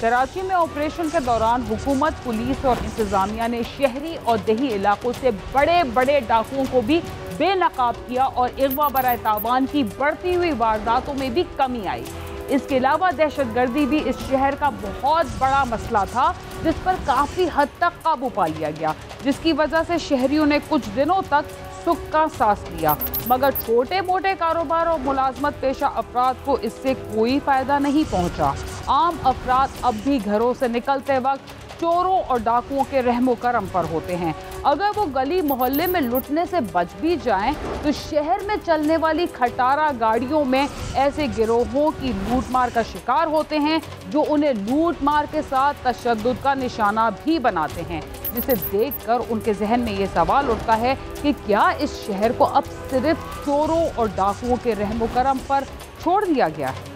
कराची में ऑपरेशन के दौरान हुकूमत, पुलिस और इंतजामिया ने शहरी और देही इलाकों से बड़े बड़े डाकुओं को भी बेनकाब किया और अगवा बराए तावान की बढ़ती हुई वारदातों में भी कमी आई। इसके अलावा दहशतगर्दी भी इस शहर का बहुत बड़ा मसला था, जिस पर काफ़ी हद तक काबू पा लिया गया, जिसकी वजह से शहरियों ने कुछ दिनों तक सुख का सांस लिया। मगर छोटे मोटे कारोबार और मुलाजमत पेशा अफराद को इससे कोई फ़ायदा नहीं पहुंचा। आम अफराद अब भी घरों से निकलते वक्त चोरों और डाकुओं के रहमो करम पर होते हैं। अगर वो गली मोहल्ले में लुटने से बच भी जाएं, तो शहर में चलने वाली खटारा गाड़ियों में ऐसे गिरोहों की लूटमार का शिकार होते हैं, जो उन्हें लूटमार के साथ तशद्दुद का निशाना भी बनाते हैं, जिसे देखकर उनके जहन में ये सवाल उठता है कि क्या इस शहर को अब सिर्फ चोरों और डाकुओं के रहमो करम पर छोड़ दिया गया है।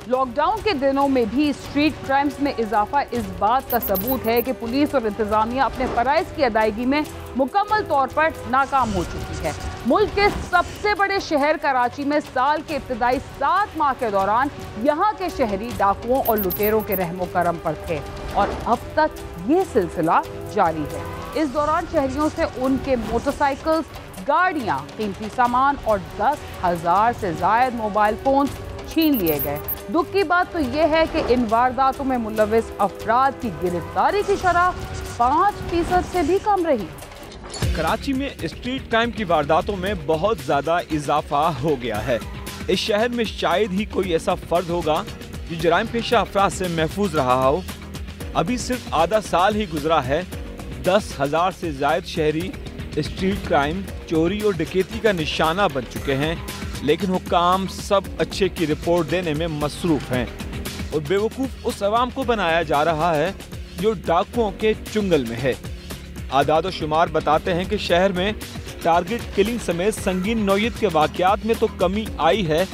लॉकडाउन के दिनों में भी स्ट्रीट क्राइम्स में इजाफा इस बात का सबूत है कि पुलिस और इंतजामिया अपने फराइज की अदायगी में मुकम्मल तौर पर नाकाम हो चुकी है। मुल्क के सबसे बड़े शहर कराची में साल के इब्तदाई 7 माह के दौरान यहाँ के शहरी डाकुओं और लुटेरों के रहमो करम पर थे और अब तक ये सिलसिला जारी है। इस दौरान शहरियों से उनके मोटरसाइकिल्स, गाड़ियाँ, कीमती सामान और 10,000 से ज़ायद मोबाइल फ़ोन छीन लिए गए। दुख की बात तो यह है कि इन वारदातों में मुलविस अफराद की गिरफ्तारी की शरह 5% से भी कम रही। कराची में स्ट्रीट क्राइम की वारदातों में बहुत ज्यादा इजाफा हो गया है। इस शहर में शायद ही कोई ऐसा फर्द होगा जो जराइम पेशा अफराद से महफूज रहा हो। अभी सिर्फ आधा साल ही गुजरा है, 10,000 से ज्यादा शहरी स्ट्रीट क्राइम, चोरी और डकैती का निशाना बन चुके हैं, लेकिन हुक्काम सब अच्छे की रिपोर्ट देने में मसरूफ हैं और बेवकूफ़ उस अवाम को बनाया जा रहा है जो डाकुओं के चुंगल में है। आदाद शुमार बताते हैं कि शहर में टारगेट किलिंग समेत संगीन नौयत के वाक़यात में तो कमी आई है,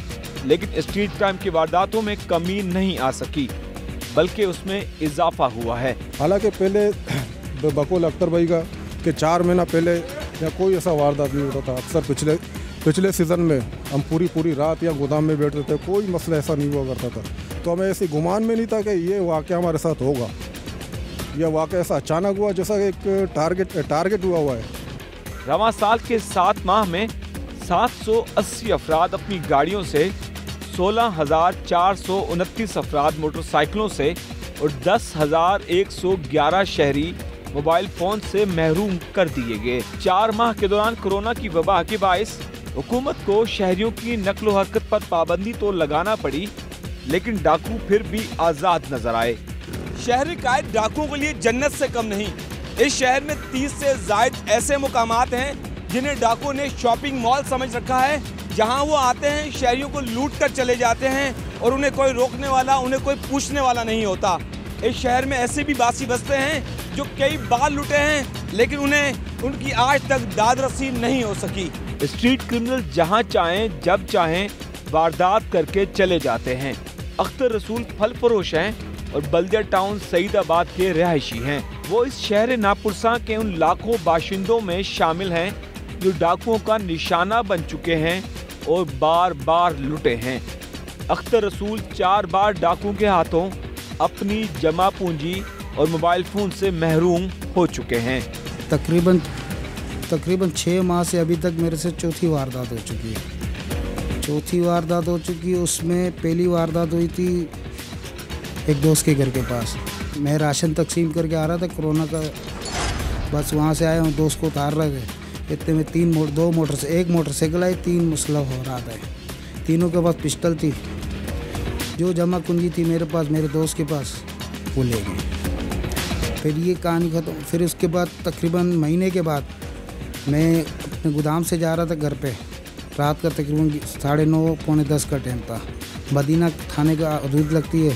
लेकिन स्ट्रीट क्राइम की वारदातों में कमी नहीं आ सकी, बल्कि उसमें इजाफा हुआ है। हालांकि पहले बकौल अख्तर भाई का कि 4 महीना पहले या कोई ऐसा वारदात नहीं होता था। अक्सर पिछले सीज़न में हम पूरी रात या गोदाम में बैठते थे, कोई मसला ऐसा नहीं हुआ करता था। तो हमें ऐसी गुमान में नहीं था कि ये वाक़या हमारे साथ होगा। यह वाक़या ऐसा अचानक हुआ जैसा एक टारगेट हुआ है। रवां साल के 7 माह में 780 अफराद अपनी गाड़ियों से, 16,429 अफराद मोटरसाइकिलों से और 10,111 शहरी मोबाइल फ़ोन से महरूम कर दिए गए। 4 माह के दौरान कोरोना की वबा के बाइस हुकूमत को शहरियों की नक्लो हरकत पर पाबंदी तो लगाना पड़ी, लेकिन डाकू फिर भी आज़ाद नजर आए। शहरी कायद डाकुओं के लिए जन्नत से कम नहीं। इस शहर में 30 से ज़ायद ऐसे मुकामात हैं जिन्हें डाकुओं ने शॉपिंग मॉल समझ रखा है, जहां वो आते हैं, शहरियों को लूट कर चले जाते हैं और उन्हें कोई रोकने वाला, उन्हें कोई पूछने वाला नहीं होता। इस शहर में ऐसे भी बासी बस्ते हैं जो कई बार लुटे हैं, लेकिन उन्हें उनकी आज तक दाद रसी नहीं हो सकी। स्ट्रीट क्रिमिनल जहां चाहें जब चाहें वारदात करके चले जाते हैं। अख्तर रसूल फल फरोश हैं और बल्दिया टाउन सईदाबाद के रिहायशी हैं। वो इस शहर नापुरसा के उन लाखों बाशिंदों में शामिल हैं जो डाकुओं का निशाना बन चुके हैं और बार बार लुटे हैं। अख्तर रसूल 4 बार डाकुओं के हाथों अपनी जमा पूंजी और मोबाइल फ़ोन से महरूम हो चुके हैं। तकरीबन 6 माह से अभी तक मेरे से चौथी वारदात हो चुकी है। उसमें पहली वारदात हुई थी एक दोस्त के घर के पास। मैं राशन तकसीम करके आ रहा था, कोरोना का बस वहाँ से आया हूँ, दोस्त को उतार रहे थे। इतने में एक मोटरसाइकिल आई, 3 मुसल्लह हो रहा था। तीनों के पास पिस्टल थी। जो जमा कुंजी थी मेरे पास, मेरे दोस्त के पास, वो ले गए। फिर ये कहानी खत्म। फिर उसके बाद तकरीबन महीने के बाद मैं अपने गोदाम से जा रहा था घर पे। रात का तकरीबन 9:30 पौने 10 का टाइम था। मदीना थाने का हदूद लगती है,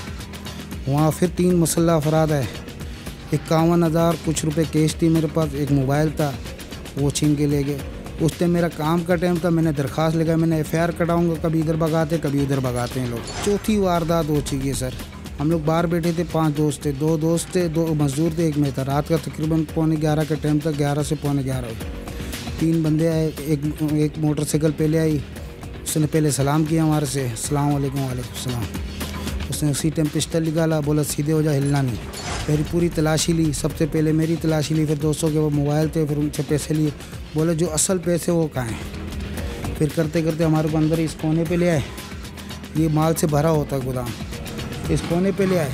वहाँ फिर 3 मुसल्लह अफराद है। 51,000 कुछ रुपए कैश थी मेरे पास, एक मोबाइल था, वो छीन के ले गए। उस टाइम मेरा काम का टाइम था, मैंने दरख्वास्त लगाई, मैंने FIR कटाऊँगा, कभी इधर भगाते कभी उधर भगाते हैं लोग। चौथी वारदात हो चुकी है सर। हम लोग बाहर बैठे थे, 5 दोस्त थे, 2 दोस्त थे, 2 मजदूर थे, एक में था। रात का तकरीबन पौने 11 का टाइम था, 11 से पौने 11। 3 बंदे आए, एक मोटरसाइकिल पहले आई, उसने पहले सलाम किया हमारे से, अस्सलाम वालेकुम, वालेकुम सलाम। उसने उसी टाइम पिस्टल निकाला, बोला सीधे हो जा, हिलना नहीं। मेरी पूरी तलाशी ली, सबसे पहले मेरी तलाशी ली, फिर दोस्तों के वो मोबाइल थे, फिर उनसे पैसे लिए। बोले जो असल पैसे वो कहाँ हैं। फिर करते करते हमारे को अंदर इस कोने पे ले आए, ये माल से भरा होता है गोदाम, इस कोने पे ले आए।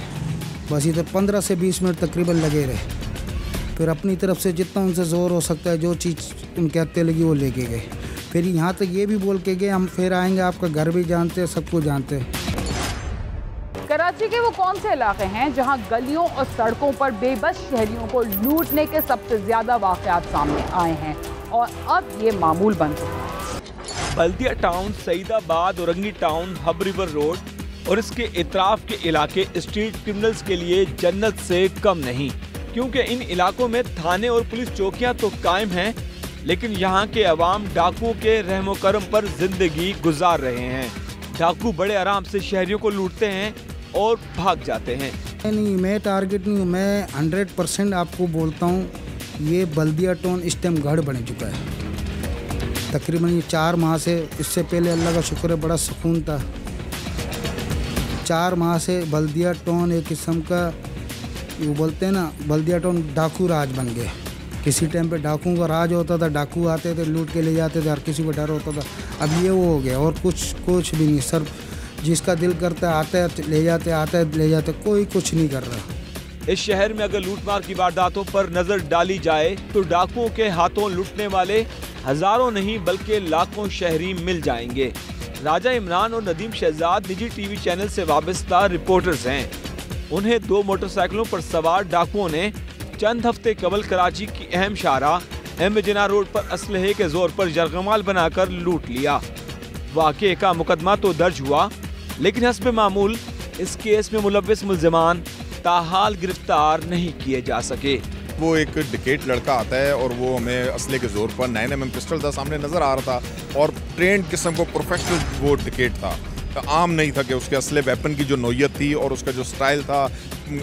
बस इधर 15 से 20 मिनट तकरीबन लगे रहे। फिर अपनी तरफ से जितना उनसे ज़ोर हो सकता है, जो चीज़ उनके हत्थे लगी वो लेके गए। फिर यहाँ तक ये भी बोल के गए हम फिर आएंगे, आपका घर भी जानते हैं, सब कुछ जानते हैं। कराची के वो कौन से इलाके हैं जहां गलियों और सड़कों पर बेबस शहरियों को लूटने के सबसे ज्यादा वाकयात सामने आए हैं और अब ये मामूल बन चुका है। Baldia town, Saeedabad, Orangi town, Hub river road और इसके इतराफ के इलाके स्ट्रीट क्रिमिनल्स के लिए जन्नत से कम नहीं, क्योंकि इन इलाकों में थाने और पुलिस चौकियां तो कायम हैं, लेकिन यहाँ के अवाम डाकुओं के रहमो करम पर जिंदगी गुजार रहे हैं। डाकू बड़े आराम से शहरियों को लूटते हैं और भाग जाते हैं। नहीं, मैं टारगेट नहीं हूँ, मैं 100% आपको बोलता हूँ, ये बल्दिया टाउन इस टाइम गढ़ बन चुका है। तकरीबन ये 4 माह से, इससे पहले अल्लाह का शुक्र है बड़ा सुकून था। 4 माह से बल्दिया टाउन एक किस्म का, वो बोलते हैं ना, बल्दिया टाउन डाकू राज बन गए। किसी टाइम पे डाकुओं का राज होता था, डाकू आते थे, लूट के ले जाते थे, हर किसी को डर होता था। अब ये वो हो गया और कुछ भी नहीं। सर जिसका दिल करता है आता है ले जाते, आता है ले जाते, कोई कुछ नहीं कर रहा। इस शहर में अगर लूटमार की वारदातों पर नजर डाली जाए तो डाकुओं के हाथों लूटने वाले हजारों नहीं बल्कि लाखों शहरी मिल जाएंगे। राजा इमरान और नदीम शहजाद निजी टीवी चैनल से वाबस्ता रिपोर्टर्स हैं। उन्हें 2 मोटरसाइकिलों पर सवार डाकुओं ने चंद हफ्ते कबल कराची की अहम शाहराह एम जिना रोड पर असलहे के जोर पर यरगमाल बनाकर लूट लिया। वाक़े का मुकदमा तो दर्ज हुआ, लेकिन हस्ब मामूल इस केस में मुलव्विस मुल्ज़िमान ताहाल गिरफ्तार नहीं किए जा सके। वो एक डिकेट लड़का आता है और वो हमें असले के जोर पर 9mm पिस्टल था सामने नजर आ रहा था और ट्रेंड किस्म को प्रोफेशनल वो डिकेट था। आम नहीं था कि उसके असले वेपन की जो नोयत थी और उसका जो स्टाइल था,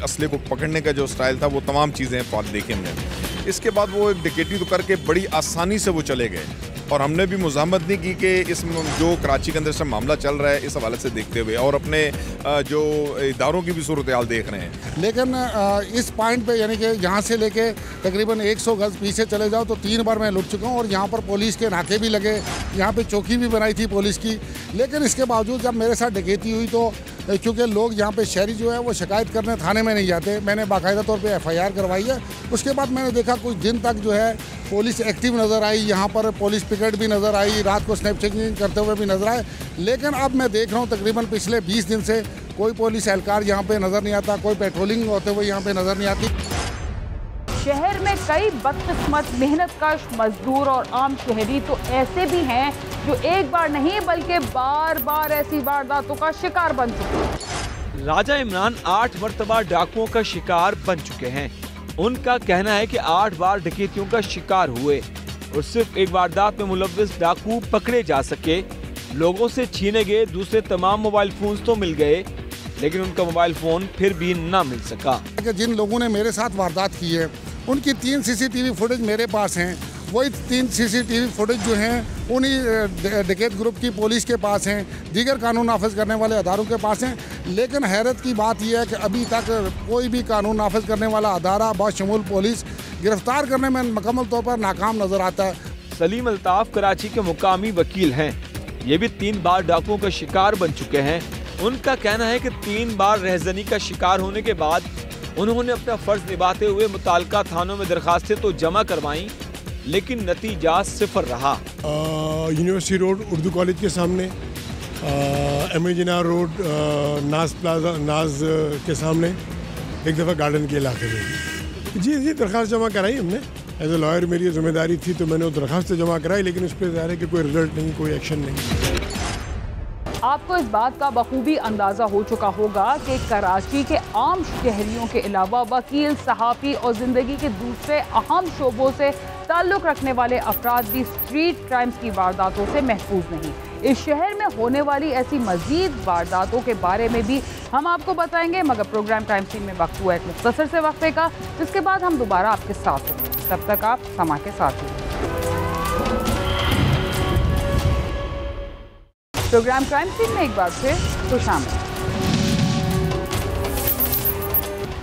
असले को पकड़ने का जो स्टाइल था, वो तमाम चीज़ें देखी हमने। इसके बाद वो एक डिकेटी तो करके बड़ी आसानी से वो चले गए और हमने भी मुज़ाहमत नहीं की कि इस जो कराची के अंदर से मामला चल रहा है इस हवाले से देखते हुए और अपने जो इदारों की भी सूरत हाल देख रहे हैं। लेकिन इस पॉइंट पे यानी कि यहाँ से लेके तकरीबन 100 गज पीछे चले जाओ तो 3 बार मैं लुट चुका हूँ और यहाँ पर पुलिस के नाके भी लगे, यहाँ पे चौकी भी बनाई थी पुलिस की। लेकिन इसके बावजूद जब मेरे साथ डकैती हुई तो क्योंकि लोग यहाँ पे शहरी जो है वो शिकायत करने थाने में नहीं जाते, मैंने बाकायदा तौर पे FIR करवाई है। उसके बाद मैंने देखा कुछ दिन तक जो है पुलिस एक्टिव नज़र आई, यहाँ पर पुलिस पिकेट भी नज़र आई, रात को स्नैप चेकिंग करते हुए भी नज़र आए। लेकिन अब मैं देख रहा हूँ तकरीबन पिछले 20 दिन से कोई पुलिस एहलकार यहाँ पे नज़र नहीं आता, कोई पेट्रोलिंग होते हुए यहाँ पे नज़र नहीं आती। शहर में कई बदकिस्मत मेहनतकश मजदूर और आम शहरी तो ऐसे भी हैं जो एक बार नहीं बल्कि बार बार ऐसी वारदातों का शिकार बन चुके हैं। राजा इमरान 8 मरतबा डाकुओं का शिकार बन चुके हैं। उनका कहना है कि 8 बार डकैतियों का शिकार हुए और सिर्फ एक वारदात में मुलव्विस डाकू पकड़े जा सके। लोगों से छीने गए दूसरे तमाम मोबाइल फोन तो मिल गए, लेकिन उनका मोबाइल फोन फिर भी ना मिल सका। जिन लोगों ने मेरे साथ वारदात की है उनकी 3 CCTV फुटेज मेरे पास हैं। वही 3 CCTV फुटेज जो हैं उन्हीं डकैत ग्रुप की पुलिस के पास हैं, दीगर कानून नाफिज करने वाले अदारों के पास हैं। लेकिन हैरत की बात यह है कि अभी तक कोई भी कानून नाफिज करने वाला अदारा बशमूल पुलिस गिरफ्तार करने में मुकम्मल तौर पर नाकाम नजर आता है। सलीम अल्ताफ कराची के मुकामी वकील हैं। ये भी 3 बार डाकुओं का शिकार बन चुके हैं। उनका कहना है कि 3 बार रहजनी का शिकार होने के बाद उन्होंने अपना फर्ज निभाते हुए मुताल्लिका थानों में दरखास्तें तो जमा करवाईं, लेकिन नतीजा 0 रहा। यूनिवर्सिटी रोड उर्दू कॉलेज के सामने, एम जिना रोड नाज प्लाजा नाज के सामने, एक दफ़ा गार्डन के इलाके में जी दरखास्त जमा कराई हमने। एज ए लॉयर मेरी जिम्मेदारी थी तो मैंने वो दरखास्त जमा कराई, लेकिन उस पर ज़ाहिर है कि कोई रिजल्ट नहीं, कोई एक्शन नहीं। आपको इस बात का बखूबी अंदाज़ा हो चुका होगा कि कराची के आम शहरियों के अलावा वकील, सहाफ़ी और ज़िंदगी के दूसरे अहम शोबों से ताल्लुक़ रखने वाले अफराद भी स्ट्रीट क्राइम्स की वारदातों से महफूज नहीं। इस शहर में होने वाली ऐसी मज़ीद वारदातों के बारे में भी हम आपको बताएंगे, मगर प्रोग्राम क्राइम सीन में वक्त हुआ एक मुख्तसर से वक्फे का, जिसके बाद हम दोबारा आपके साथ होंगे। तब तक आप समा के साथ ही। प्रोग्राम क्राइम सीन में एक बार फिर खुशामद।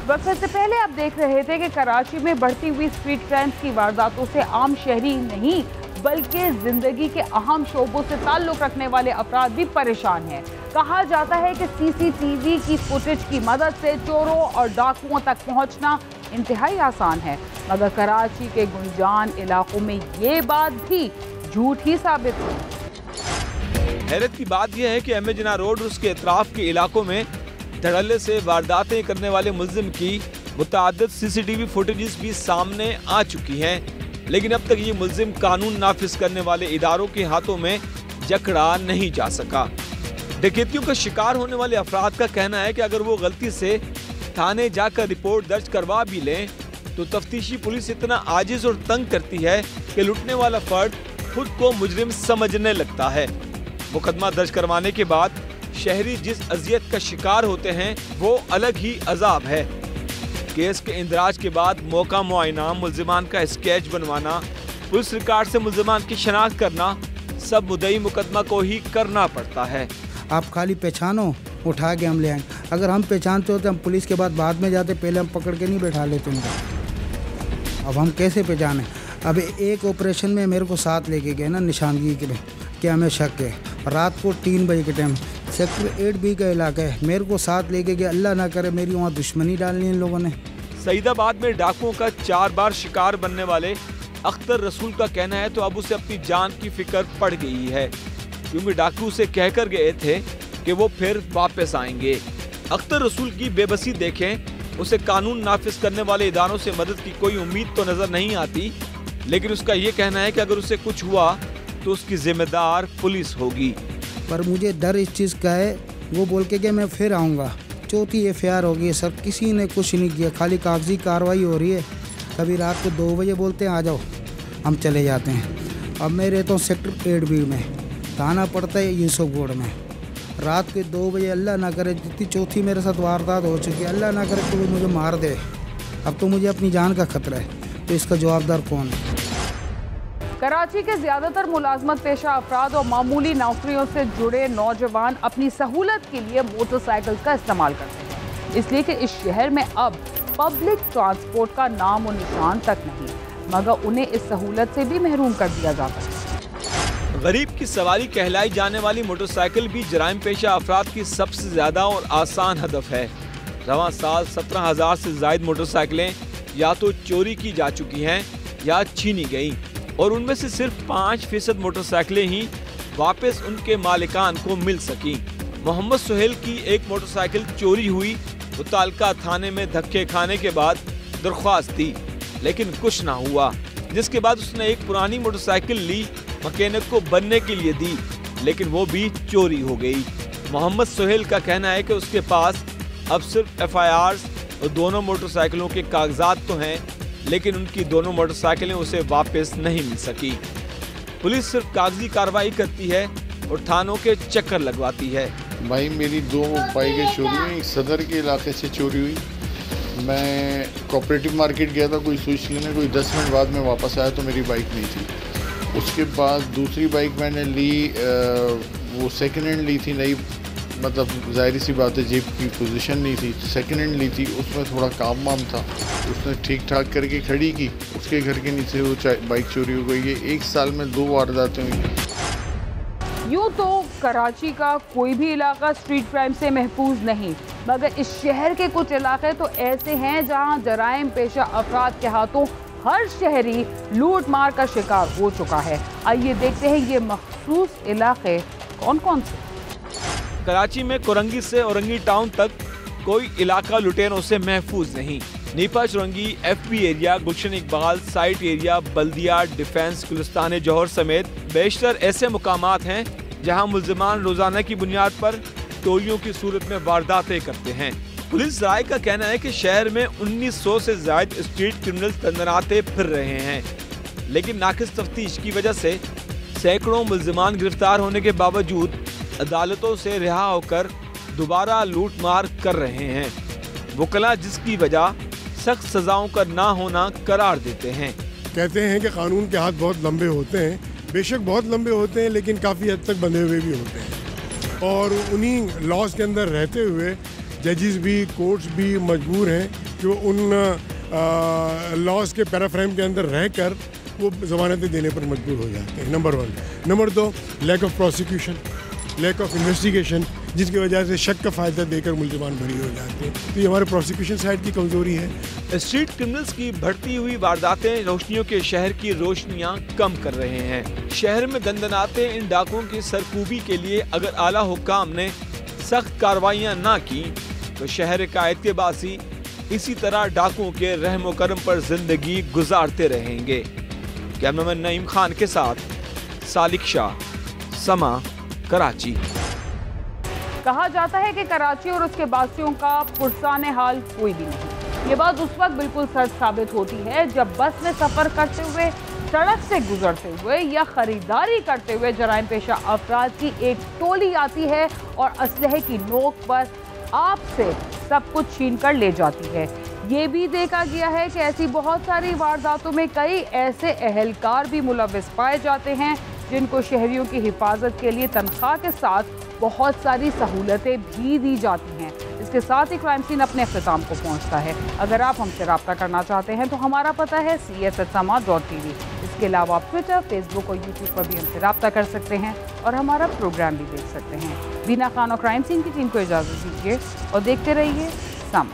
वक्त से पहले आप देख रहे थे कि कराची में बढ़ती हुई स्ट्रीट क्राइम्स की वारदातों से आम शहरी नहीं बल्कि जिंदगी के अहम शोबों से ताल्लुक रखने वाले अफराद भी परेशान हैं। कहा जाता है कि सीसीटीवी की फुटेज की मदद से चोरों और डाकुओं तक पहुंचना इंतहाई आसान है, मगर कराची के गुंजान इलाकों में ये बात भी झूठ ही साबित हुई। हैरत की बात यह है कि एमए रोड और उसके अतराफ के इलाकों में धड़ल्ले से वारदातें करने वाले मुल्जिम की मुतअद्दिद सीसीटीवी फुटेजेस भी सामने आ चुकी हैं, लेकिन अब तक ये मुल्जिम कानून नाफिज करने वाले इदारों के हाथों में जकड़ा नहीं जा सका। डकैतियों का शिकार होने वाले अफराद का कहना है कि अगर वो गलती से थाने जाकर रिपोर्ट दर्ज करवा भी लें तो तफ्तीशी पुलिस इतना आजिज और तंग करती है कि लुटने वाला फर्द खुद को मुजरिम समझने लगता है। मुकदमा दर्ज करवाने के बाद शहरी जिस अजियत का शिकार होते हैं वो अलग ही अजाब है। केस के इंदराज के बाद मौका मुआयना, मुल्जिमान का स्केच बनवाना, पुलिस रिकॉर्ड से मुल्जिमान की शनाख्त करना, सब मुद्दई मुकदमा को ही करना पड़ता है। आप खाली पहचानो, उठा के हम ले आएंगे। अगर हम पहचानते होते हम पुलिस के बाद में जाते, पहले हम पकड़ के नहीं बैठा लेते उनको। अब हम कैसे पहचाने? अब एक ऑपरेशन में मेरे को साथ लेके गए ना निशानगी के लिए, क्या हमें शक है। रात को 3 बजे के टाइम सेक्टर 8B का इलाका है, मेरे को साथ लेके गए। अल्लाह ना करे मेरी वहाँ दुश्मनी डालनी इन लोगों ने। सईदाबाद में डाकुओं का 4 बार शिकार बनने वाले अख्तर रसूल का कहना है तो अब उसे अपनी जान की फिक्र पड़ गई है, क्योंकि डाकू उसे कहकर गए थे कि वो फिर वापस आएंगे। अख्तर रसूल की बेबसी देखें, उसे कानून नाफिज करने वाले इदारों से मदद की कोई उम्मीद तो नजर नहीं आती, लेकिन उसका ये कहना है कि अगर उसे कुछ हुआ तो उसकी जिम्मेदार पुलिस होगी। पर मुझे डर इस चीज़ का है, वो बोल के कि मैं फिर आऊँगा। 4थी FIR हो गई सर, किसी ने कुछ नहीं किया, खाली कागजी कार्रवाई हो रही है। कभी रात को 2 बजे बोलते हैं आ जाओ, हम चले जाते हैं। अब मैं रहता हूँ सेक्टर 8B में, थाना पड़ता है यूसुफगढ़ में। रात के 2 बजे अल्लाह ना करे, जितनी 4थी मेरे साथ वारदात हो चुकी है, अल्लाह ना करे कोई मुझे मार दे। अब तो मुझे अपनी जान का खतरा है, तो इसका जवाबदार कौन है? कराची के ज्यादातर मुलाजमत पेशा अफराद और मामूली नौकरियों से जुड़े नौजवान अपनी सहूलत के लिए मोटरसाइकिल का इस्तेमाल करते हैं, इसलिए कि इस शहर में अब पब्लिक ट्रांसपोर्ट का नाम और निशान तक नहीं, मगर उन्हें इस सहूलत से भी महरूम कर दिया जाता है। गरीब की सवारी कहलाई जाने वाली मोटरसाइकिल भी जराइम पेशा अफराद की सबसे ज्यादा और आसान हदफ है। रवां साल 17,000 से ज्यादा मोटरसाइकिलें या तो चोरी की जा चुकी हैं या छीनी गयी, और उनमें से सिर्फ 5% मोटरसाइकिलें ही वापस उनके मालिकान को मिल सकी। मोहम्मद सुहेल की एक मोटरसाइकिल चोरी हुई, मुताल्लिका थाने में धक्के खाने के बाद दरख्वास्त दी, लेकिन कुछ ना हुआ, जिसके बाद उसने एक पुरानी मोटरसाइकिल ली, मैकेनिक को बनने के लिए दी, लेकिन वो भी चोरी हो गई। मोहम्मद सुहेल का कहना है कि उसके पास अब सिर्फ FIRs और दोनों मोटरसाइकिलों के कागजात तो हैं, लेकिन उनकी दोनों मोटरसाइकिलें उसे वापस नहीं मिल सकी। पुलिस सिर्फ कागजी कार्रवाई करती है और थानों के चक्कर लगवाती है। भाई मेरी 2 बाइकें चोरी हुई, सदर के इलाके से चोरी हुई। मैं कोऑपरेटिव मार्केट गया था कोई स्विच लेने, कोई 10 मिनट बाद में वापस आया तो मेरी बाइक नहीं थी। उसके बाद दूसरी बाइक मैंने ली, वो सेकेंड हैंड ली थी, नई, मतलब ज़ाहिर सी बात है जेब की पोजीशन नहीं थी, सेकेंड हैंड ली थी। उसमें थोड़ा काम वाम था, उसने ठीक ठाक करके खड़ी की, उसके घर के नीचे वो बाइक चोरी हो गई है। 1 साल में 2 वारदातें हुई। यूँ तो कराची का कोई भी इलाका स्ट्रीट क्राइम से महफूज नहीं, मगर इस शहर के कुछ इलाके तो ऐसे हैं जहां जराइम पेशा अफराद के हाथों हर शहरी लूट मार का शिकार हो चुका है। आइए देखते हैं ये मखसूस इलाके कौन कौन से। कराची में कोरंगी से औरंगी टाउन तक कोई इलाका लुटेरों से महफूज नहीं। नीपा चौरंगी, FB एरिया, गुलशन इकबाल, साइट एरिया, बल्दिया, डिफेंस, गुलिस्तान जौहर समेत बेशतर ऐसे मुकामात हैं जहां मुल्जिमान रोजाना की बुनियाद पर टोलियों की सूरत में वारदातें करते हैं। पुलिस राय का कहना है कि शहर में 1900 से ज्यादा स्ट्रीट क्रिमिनल्स तंदनाते फिर रहे हैं, लेकिन नाकिस तफ्तीश की वजह से सैकड़ों मुल्जिमान गिरफ्तार होने के बावजूद अदालतों से रिहा होकर दोबारा लूट मार कर रहे हैं। वकला जिसकी वजह सख्त सजाओं का ना होना करार देते हैं। कहते हैं कि कानून के हाथ बहुत लंबे होते हैं, बेशक बहुत लंबे होते हैं, लेकिन काफ़ी हद तक बंधे हुए भी होते हैं। और उन्हीं लॉज के अंदर रहते हुए जजेस भी, कोर्ट्स भी मजबूर हैं कि वो उन लॉज के पैराफ्रेम के अंदर रहकर वो ज़मानतें देने पर मजबूर हो जाते हैं। Number 1। Number 2, lack of prosecution, lack of investigation, जिसकी वजह से शक का फ़ायदा देकर मुलज़मान बरी हो जाते हैं। तो ये हमारे प्रोसिक्यूशन साइड की कमज़ोरी है। स्ट्रीट क्रिमिनल्स की बढ़ती हुई वारदातें रोशनियों के शहर की रोशनियां कम कर रहे हैं। शहर में दंदनाते इन डाकुओं की सरकूबी के लिए अगर आला हुक्काम ने सख्त कार्रवाइयां ना की तो शहर कायद बासी इसी तरह डाकुओं के रहमो करम पर जिंदगी गुजारते रहेंगे। कैमरामैन नईम खान के साथ सालिक शाह, समा, कराची। कहा जाता है कि कराची और उसके बासियों का पुरसाने हाल कोई भी नहीं। ये बात उस वक्त बिल्कुल सच साबित होती है जब बस में सफर करते हुए, सड़क से गुजरते हुए या खरीदारी करते हुए जराइम पेशा अफराद की एक टोली आती है और असलहे की नोक पर आपसे सब कुछ छीन कर ले जाती है। ये भी देखा गया है कि ऐसी बहुत सारी वारदातों में कई ऐसे अहलकार भी मुलविस पाए जाते हैं जिनको शहरियों की हिफाजत के लिए तनख्वाह के साथ बहुत सारी सहूलतें भी दी जाती हैं। इसके साथ ही क्राइम सीन अपने अख्ताम को पहुंचता है। अगर आप हमसे रब्ता करना चाहते हैं तो हमारा पता है cs@sama.tv। इसके अलावा आप ट्विटर, फेसबुक और यूट्यूब पर भी हमसे रब्ता कर सकते हैं और हमारा प्रोग्राम भी देख सकते हैं। बीना खान और क्राइम सीन की टीम को इजाज़त दीजिए और देखते रहिए समा।